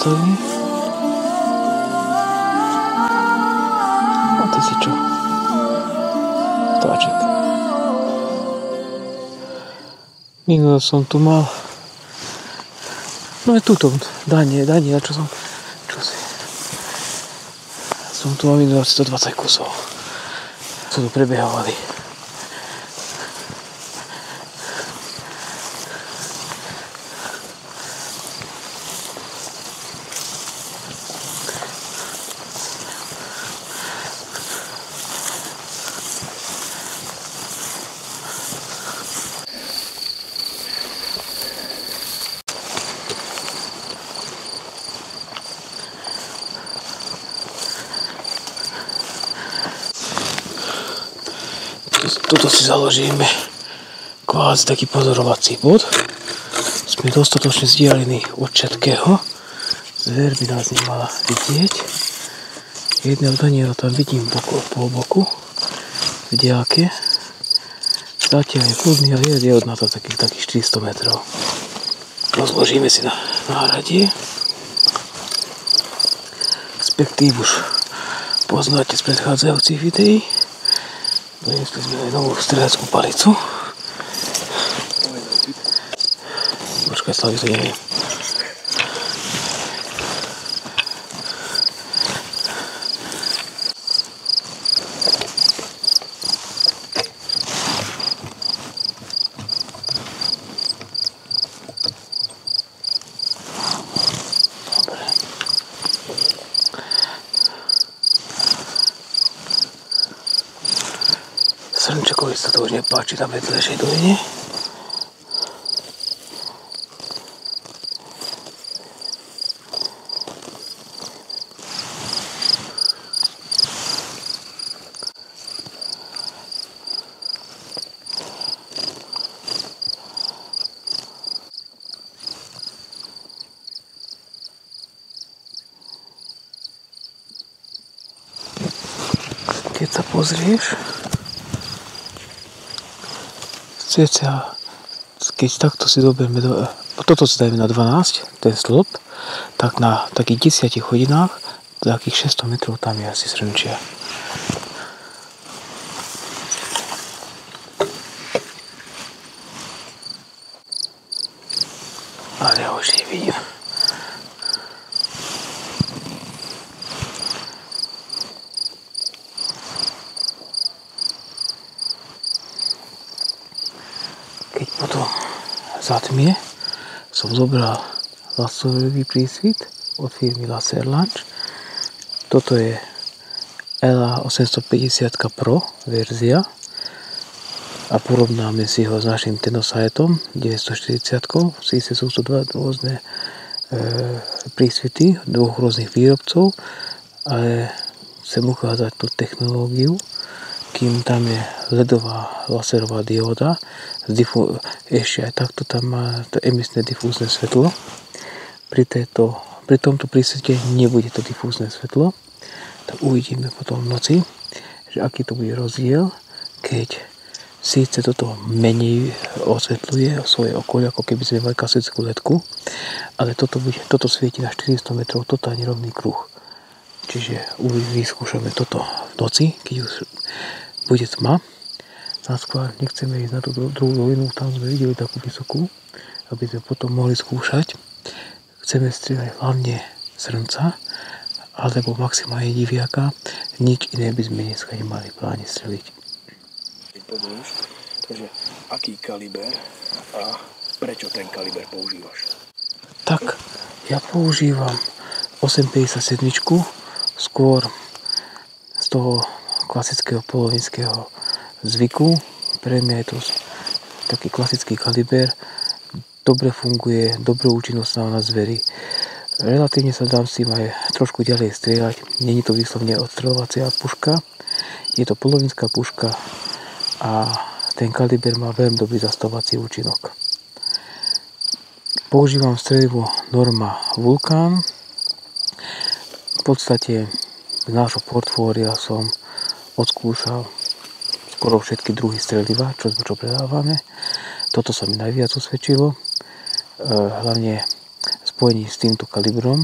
postaví. A ty si čo? Vtáčik. Minule som tu mal... No aj túto, Daniel, čo si... Som tu mal minule 120 kusov. Co tu prebiehovali. Tuto si založíme kvázi taký pozorovací bod. Sme dostatočne vzdialení od všetkého. Zver by nás nemala vidieť. Jedného Daniela tam vidím po boku. V diaľke. Zatiaľ je kľudný a je od nás takých 400 metrov. Rozložíme si na náradie. Perspektív už poznáte z predchádzajúcich videí. Donesli sme aj novú streleckú palicu. Počkaj, Slavi, to neviem. Srnčekovi sa to už nepáči na vedľajšej doline. Keď sa pozrieš, keď takto si doberieme, toto si dajme na 12, ten slop, tak na takých 10 hodinách, takých 600 metrov tam je asi srnčia. Ale ja už ich vidím. Keď potom zatmie, som zobral laserový prísvit od firmy Laser Launch. Toto je LA 850 Pro verzia a porovnáme si ho s našim Tenositeom 940. Síce sú to dva rôzne prísvity dvoch rôznych výrobcov, ale chcem ukázať tú technológiu, kým tam je ledová laserová dióda, ešte aj takto tam má to emisné difúzne svetlo. Pri tomto prísvite nebude to difúzne svetlo, tak uvidíme potom v noci, že aký to bude rozdiel, keď síce toto menej osvetľuje svoje okolie, ako keby sme mali klasickú ledku, ale toto svieti na 400 metrov totálne rovný kruh. Čiže vyskúšame toto v noci, keď už bude tma. Náskôr nechceme ísť na tú druhú dolinu, tam sme videli takú vysokú, aby sme potom mohli skúšať. Chceme strieľať hlavne srnca, alebo maximálne diviaka. Nič iné by sme dneska nemali v pláne streliť. Takže aký kaliber a prečo ten kaliber používaš? Tak, ja používam 857, skôr z toho klasického polovinského zvyku. Pre mňa je to taký klasický kaliber, dobre funguje, dobrú účinnosť má na zveri. Relatívne sa dám s tým aj trošku ďalej strieľať. Není to výslovne odstreľovacia puška, je to polovinská puška a ten kaliber má veľmi dobrý zastavovací účinok. Používam strelivo Norma Vulcan. V podstate z nášho portfólia som odskúšal skoro všetky druhy streliva, čo predávame. Toto sa mi najviac osvedčilo, hlavne v spojení s týmto kalibrom,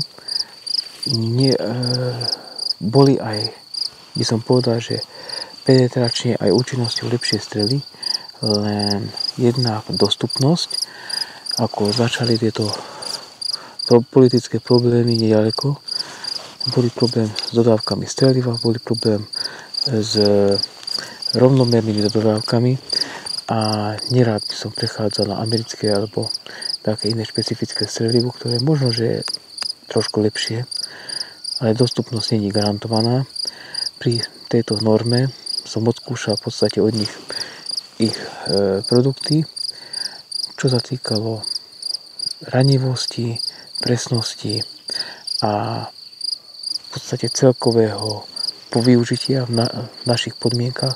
boli aj, by som povedal, že penetračne aj účinnosťou lepšie strely, len jednak dostupnosť, ako začali tieto politické problémy nedaleko, boli problém s dodávkami streliva, boli problém s rovnomernými dodávkami a nerád by som prechádzal na americké alebo také iné špecifické strelivo, ktoré možno, že je trošku lepšie, ale dostupnosť nie je garantovaná. Pri tejto norme som odskúšal v podstate od nich ich produkty, čo sa týkalo ranivosti, presnosti a v podstate celkového povyužitia v našich podmienkach.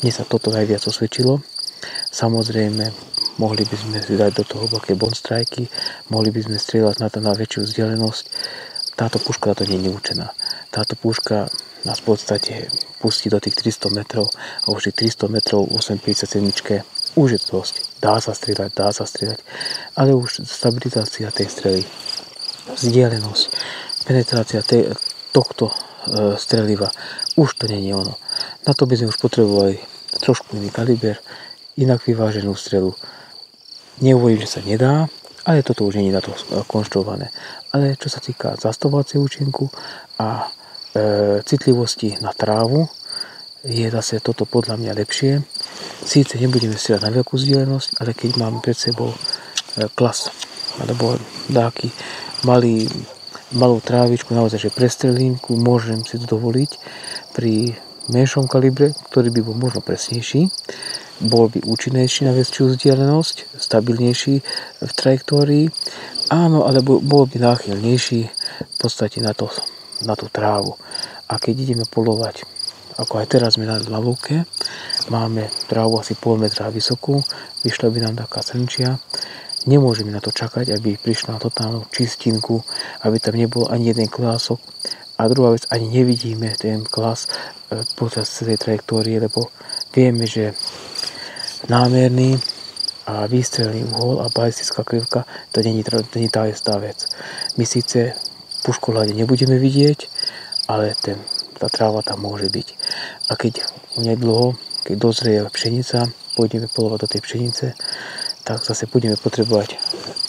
Mne sa toto najviac osvedčilo. Samozrejme, mohli by sme si dať do toho hlboké bonstrajky, mohli by sme strieľať na väčšiu vzdialenosť. Táto puška na to nie je určená. Táto puška nás v podstate pustí do tých 300 metrov a už tých 300 metrov 8,57 už je dosť. Dá sa strieľať, ale už stabilizácia tej strely, vzdialenosť, penetrácia tohto streliva, už to nie je ono. Na to by sme už potrebovali trošku iný kaliber, inak vyváženú strelu. Nehovorím, že sa nedá, ale toto už nie je na to konštruované. Ale čo sa týka zastavovacieho účinku a citlivosti na trávu, je zase toto podľa mňa lepšie. Síce nebudeme strieľať na veľkú vzdialenosť, ale keď mám pred sebou klas alebo nejaký malú trávičku, naozaj, že prestrelinku, môžem si to dovoliť pri menšom kalibre, ktorý by bol možno presnejší, bol by účinnejší na väčšiu vzdialenosť, stabilnejší v trajektórii, áno, ale bol by náchylnejší v podstate na tú trávu. A keď ideme polovať, ako aj teraz sme na lúke, máme trávu asi pol metra vysokú, vyšla by nám taká srnčia, nemôžeme na to čakať, aby prišla na totálnu čistinku, aby tam nebol ani jeden klások. A druhá vec, ani nevidíme ten klás počas celej trajektórie, lebo vieme, že námerný a výstrelný uhol a balistická krivka, to nie je tá istá vec. My síce puškohľade nebudeme vidieť, ale tá tráva tam môže byť. A keď nedlho, keď dozrie pšenica, pôjdeme polovať do tej pšenice, tak zase budeme potrebovať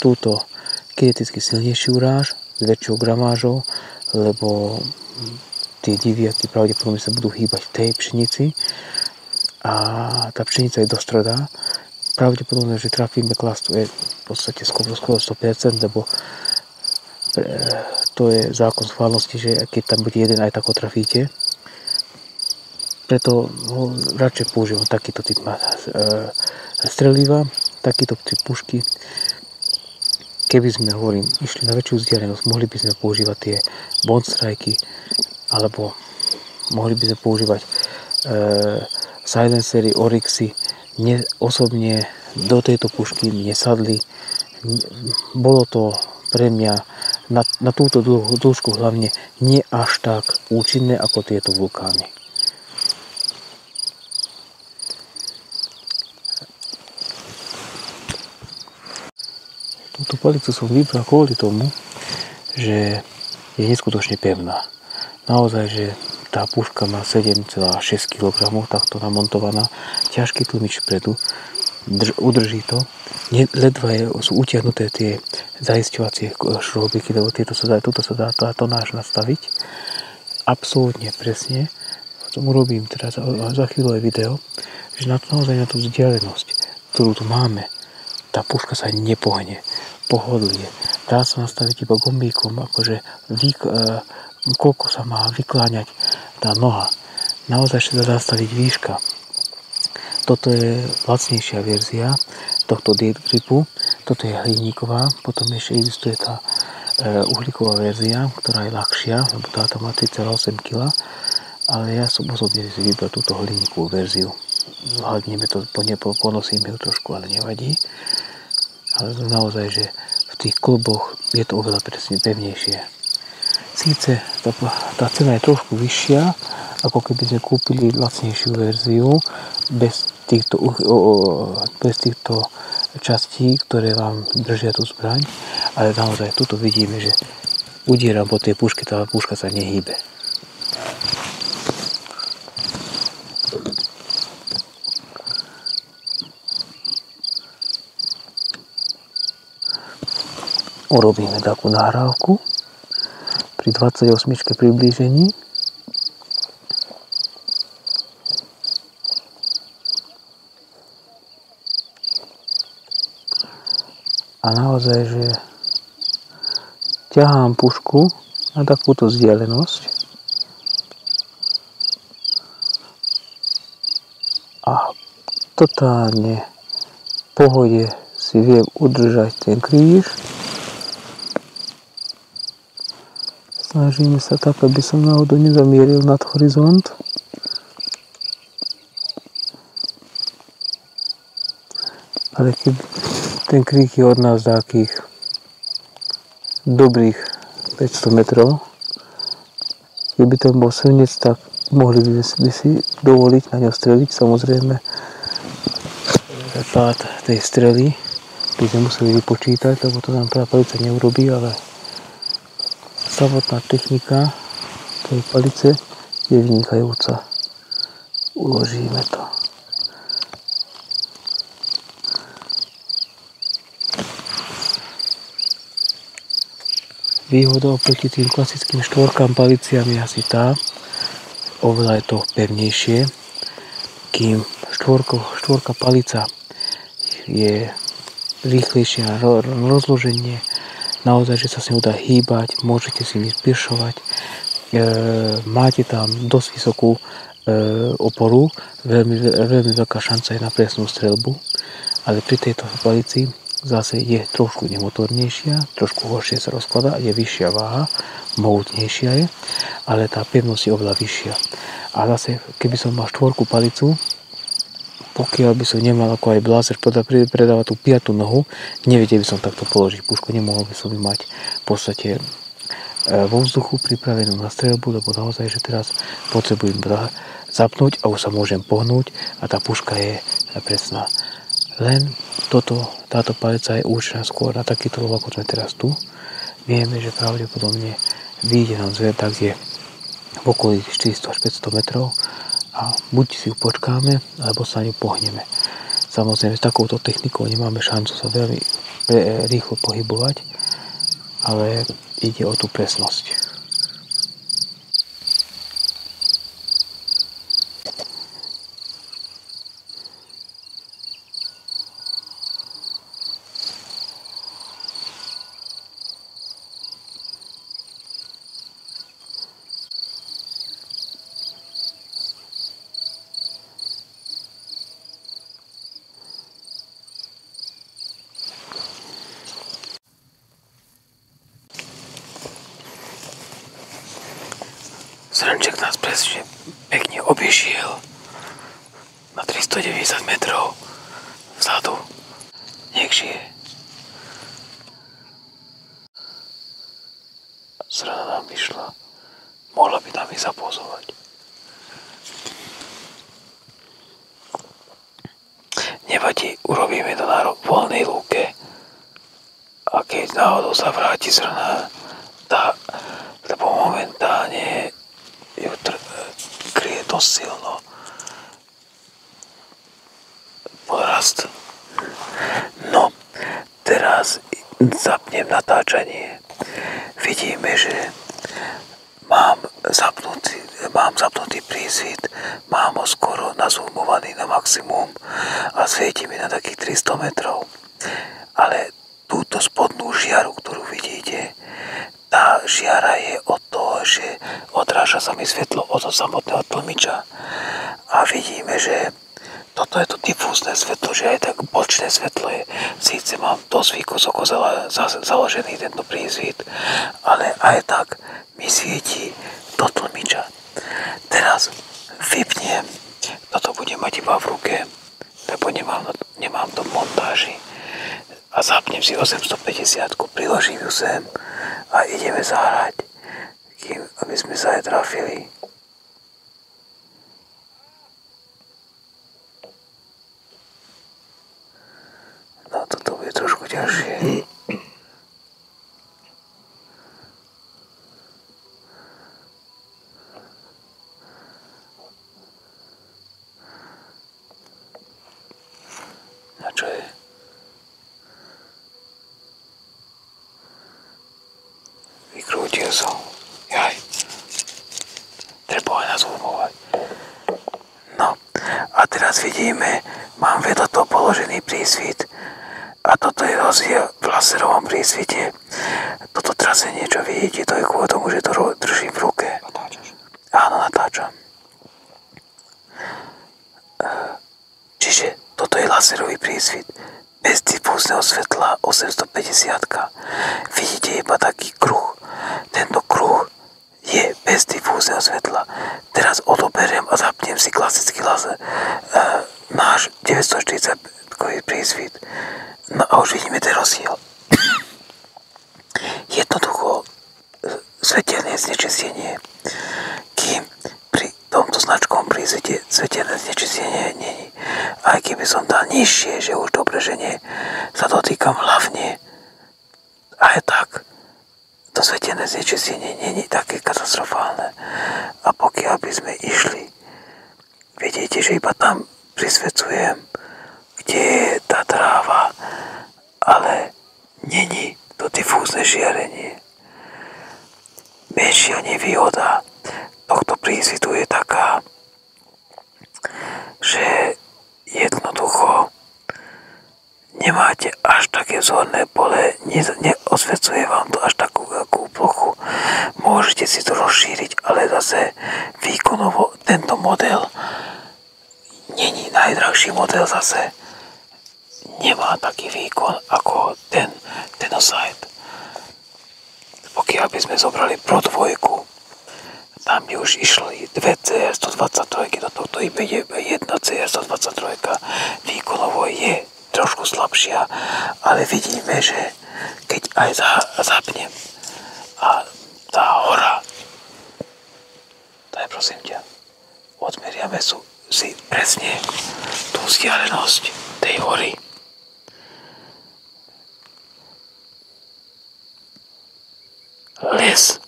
túto kineticky silnejší uráž s väčšou gramážou, lebo tie diviaky pravdepodobne sa budú hýbať v tej pšenici a tá pšenica je dosť tvrdá. Pravdepodobne, že trafíme klas, to je v podstate skoro 100%, lebo to je zákon schválnosti, že keď tam bude jeden, aj tak ho trafíte. Preto radšej používam takýto typ streliva, takýto typ pušky. Keby sme, išli na väčšiu vzdialenosť, mohli by sme používať tie bonstrajky, alebo mohli by sme používať silencery, oryxy. Mne osobne do tejto pušky nesadli. Bolo to pre mňa na túto dĺžku hlavne nie až tak účinné ako tieto vulkány. Túto palicu som vybral kvôli tomu, že je neskutočne pevná. Naozaj, že tá puška má 7,6 kg, takto namontovaná, ťažký tlmič vpredu, udrží to. Ledva sú utiahnuté tie zaisťovacie šrobiky, lebo tuto sa dá tá tonáž nastaviť. Absolútne presne. Tomu robím teda za chvíľu aj video, že naozaj na tú vzdialenosť, ktorú tu máme, tá puška sa nepohne, pohodlie. Dá sa nastaviť iba gombíkom, akože koľko sa má vykláňať tá noha. Naozaj sa dá nastaviť výška. Toto je lacnejšia verzia tohto Dead Gripu. Toto je hliníková, potom ešte existuje tá uhlíková verzia, ktorá je ľahšia, lebo táto má 3,8 kg, ale ja som osobne si vybral túto hliníkovú verziu. Hladníme to, ponosíme ju trošku, ale nevadí. Ale naozaj, že v tých kluboch je to oveľa pevnejšie. Síce tá cena je trošku vyššia, ako keby sme kúpili lacnejšiu verziu, bez týchto častí, ktoré vám držia tú zbraň, ale naozaj tuto vidíme, že udieram po tej puške, tá puška sa nehýbe. Urobíme takú nahrávku pri 28 priblížení. A naozaj, že ťahám pušku na takúto vzdialenosť a totálne v pohode si viem udržať ten kríž. Snažíme sa tak, aby som náhodou nezamieril nad horizont. Ale keď ten krík je od nás takých dobrých 500 metrov, keby tam bol srnec, tak mohli by si dovoliť na ňo streliť. Samozrejme, pád tej strely by sme museli vypočítať, lebo to nám palica neurobí, ale samotná technika tej palice je vynikajúca. Uložíme to. Výhoda oproti tým klasickým štvorkám paliciam je asi tá, oveľa je to pevnejšie, kým štvorka palica je rýchlejšie na rozloženie, naozaj, že sa s ňou dá hýbať, môžete si vyspiršovať, máte tam dosť vysokú oporu, veľmi veľká šanca je na presnú streľbu, ale pri tejto palici zase je trošku nemotornejšia, trošku horšie sa rozkladá, je vyššia váha, mohutnejšia je, ale tá pevnosť je oveľa vyššia. A zase, keby som mal štvorku palicu, pokiaľ by som nemal ako aj blázer predávať tú 5. nohu, nevedel by som takto položiť pušku, nemohol by som ju mať v podstate vo vzduchu pripravenú na streľbu, lebo naozaj, že teraz potrebujem zapnúť a už sa môžem pohnúť a tá puška je presná. Len táto palica je určená skôr na takýto lov, ako sme teraz tu. Vieme, že pravdepodobne vyjde nám zver tak, je v okolí 400 až 500 metrov a buď si ju počkáme, alebo sa ňu pohneme. Samozrejme, s takouto technikou nemáme šancu sa veľmi rýchlo pohybovať, ale ide o tú presnosť. Srnček nás presne pekne obišiel na 390 metrov vzadu. Nech žije. Srna nám vyšla. Mohla by nám ich zapozovať. Nevadí, urobíme to na voľnej lúke. A keď náhodou sa vráti srna, lebo momentálne ju kryje dosť silno porast. No, teraz zapnem natáčanie. Vidíme, že mám zapnutý prísvit, mám ho skoro nazumovaný na maximum a svieti mi na takých 300 metrov. Ale túto spodnú žiaru, ktorú vidíte, tá žiara je od toho, že odráža sa mi svetlo od samotného tlmiča. A vidíme, že toto je to difúzne svetlo, že aj tak bočné svetlo je. Síce mám dosť vysoko založený tento prísvit, ale aj tak mi svieti do tlmiča. Teraz vypnem, toto budem mať iba v ruke, lebo nemám to v montáži. A zapnem si 850, priložím ju sem a ideme zahrať, aby sme sa aj trafili. No toto bude trošku ťažšie. uniesol. Jaj. Treba aj nazoomovať. No, a teraz vidíme, mám vedľa toho položený prísvit. A toto je rozdiel v laserovom prísvite. Toto trasenie, čo vidíte, to je kvôli tomu, že to držím v ruke. Natáčaš? Áno, natáčam. Čiže toto je laserový prísvit. Bez difúzneho svetla 850. Vidíte iba taký kruh. Tento kruh je bez difúzneho svetla. Teraz odoberiem a zapnem si klasický laser. Náš 940 prísvit. No a už vidíme ten rozdiel. Jednoducho svetelné znečistenie, kým pri tomto značkovom prísvite svetelné znečistenie není. Aj keby som dal nižšie, že už dobre, že nie, sa dotýkam hlavne, aj tak to svetelné znečistenie není také katastrofálne. A pokiaľ by sme išli, vidíte, že iba tam prisvedcujem, kde je tá tráva, ale není to difúzne žiarenie. Menšia nevýhoda tohto prísvitu je taká, že jednoducho nemáte až také zorné pole, neosvecuje vám to až takú veľkú plochu. Môžete si to rozšíriť, ale zase výkonovo tento model není najdrahší model zase. Nemá taký výkon ako ten Tenosite. Pokiaľ by sme zobrali Pro 2, tam by už išli 2 CR123, do tohto ide jedna CR123. Výkonovo je trošku slabšia, ale vidíme, že keď aj zapnem a tá hora, to je prosím ťa, odmeriame si presne tú vzdialenosť tej hory. Les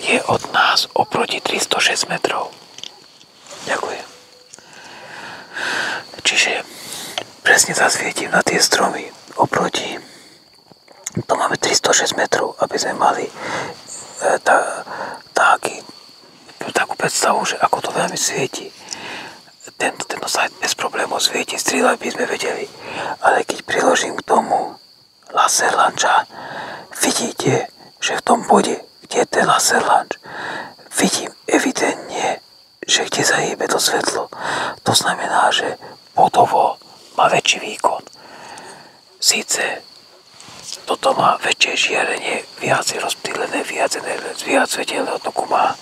je od nás oproti 306 metrov. Ďakujem. Čiže presne zasvietím na tie stromy oproti. To máme 306 metrov, aby sme mali takú predstavu, že ako to veľmi svieti. Tento sajt bez problémov svieti, strieľať by sme vedeli. Ale keď priložím k tomu laser lanča, vidíte, že v tom bode, kde je ten laser launch, vidím evidentne, že kde sa hýbe to svetlo. To znamená, že bodovo má väčší výkon. Síce toto má väčšie žiarenie, viac je rozptýlené, viac svetelného toku má.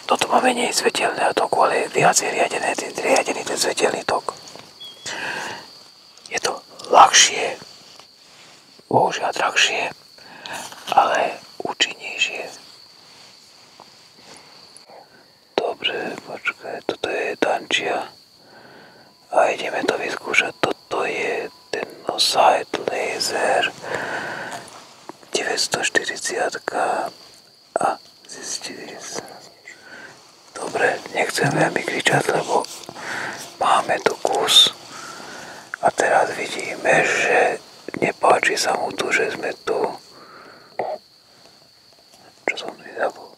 Toto má menej svetelného toku, ale viac je riadený ten svetelný tok. Je to ľahšie, bohužiaľ drahšie, ale účinnejšie. Dobre, počkaj, toto je Dancia a ideme to vyskúšať. Toto je Tenosite Laser 940 a zistili sa. Dobre, nechcem veľmi kričať, lebo máme tu kus a teraz vidíme, že nepáči sa mu tu, že sme tu. Čo som mi zabol?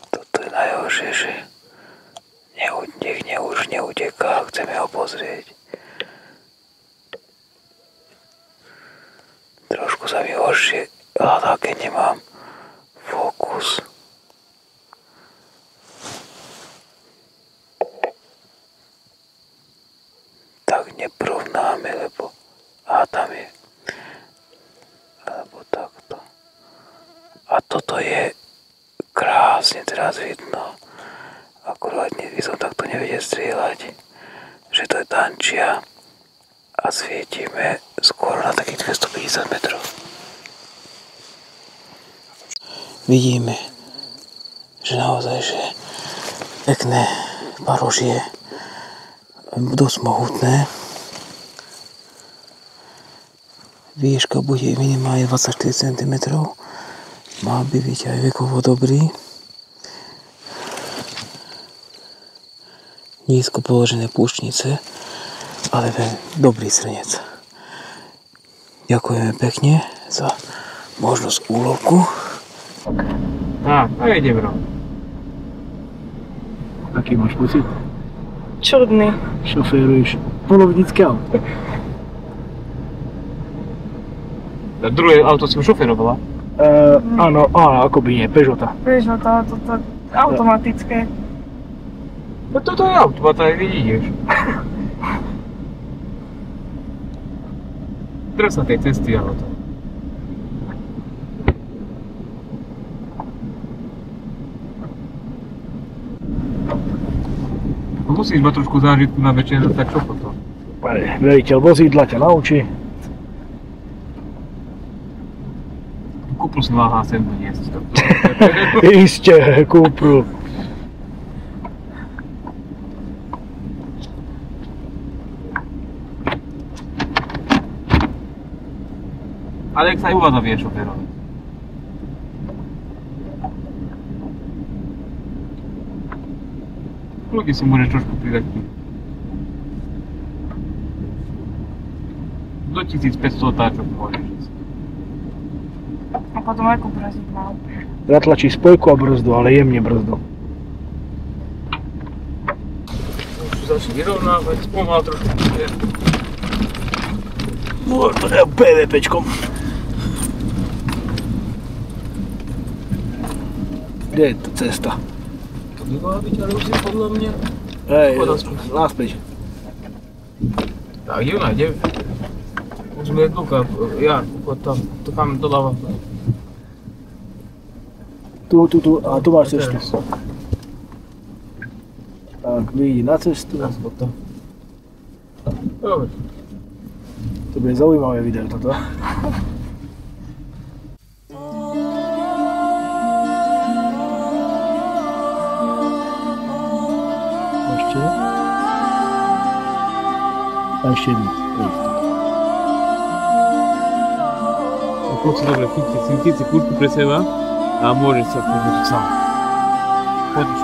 Toto je najhoršie, že už neuteká, chceme ho pozrieť. Trošku sa mi horšie hľadá, keď nemám fokus. Tak neporovnáme, lebo tam je. Alebo takto. A toto je krásne teraz vidno. Akurát by som takto nevedel strieľať, že to je Dancia a svietime skoro na takých 250 metrov. Vidíme, že naozaj, že pekné parožie, dosť mohutné. Výška bude minimálne 24 cm. Mal by byť aj vekovo dobrý. nízko položené púšnice, ale ten dobrý srnec. Ďakujeme pekne za možnosť úlovku. A idem rovno. Aký máš pocit? Čudný. Šoféruješ polovnícke auto. Druhé auto si už šoferovala? Áno, akoby nie, Peugeota. Peugeota, toto automatické. No toto je auto, tak vidíš. Teraz na tej cesty auto. Musíš mať trošku zážitku na večer, tak čo potom? Pane, veliteľ vozidla ťa naučí. Kúpil som váha sem doniesť. Iste, kúpil. Ale jak sa aj u vás zavie šoférovi. Ľudí si môžeš trošku pridať. Do 1500 otáčok môžeš ísť. A potom akú brzdiť mal? Zatlačí spojku a brzdu, ale jemne brzdu. Už začne vyrovnávať, spomal trošku. No, to je PVPčkom. Kde je to cesta? To by mala byť, ale už si podľa mňa. Hej, naspäť. Tak, idem, idem. Už sme jednúka, Jarko, tam doľava. Tu, a tu máš cestu. Tak, vyjdi na cestu. Dobre. To bude zaujímavé video toto. Ešte. A ešte jedno. Poď si dobre, chyť si pušku pre seba a môžeš sa pomôcť sám. Poď už.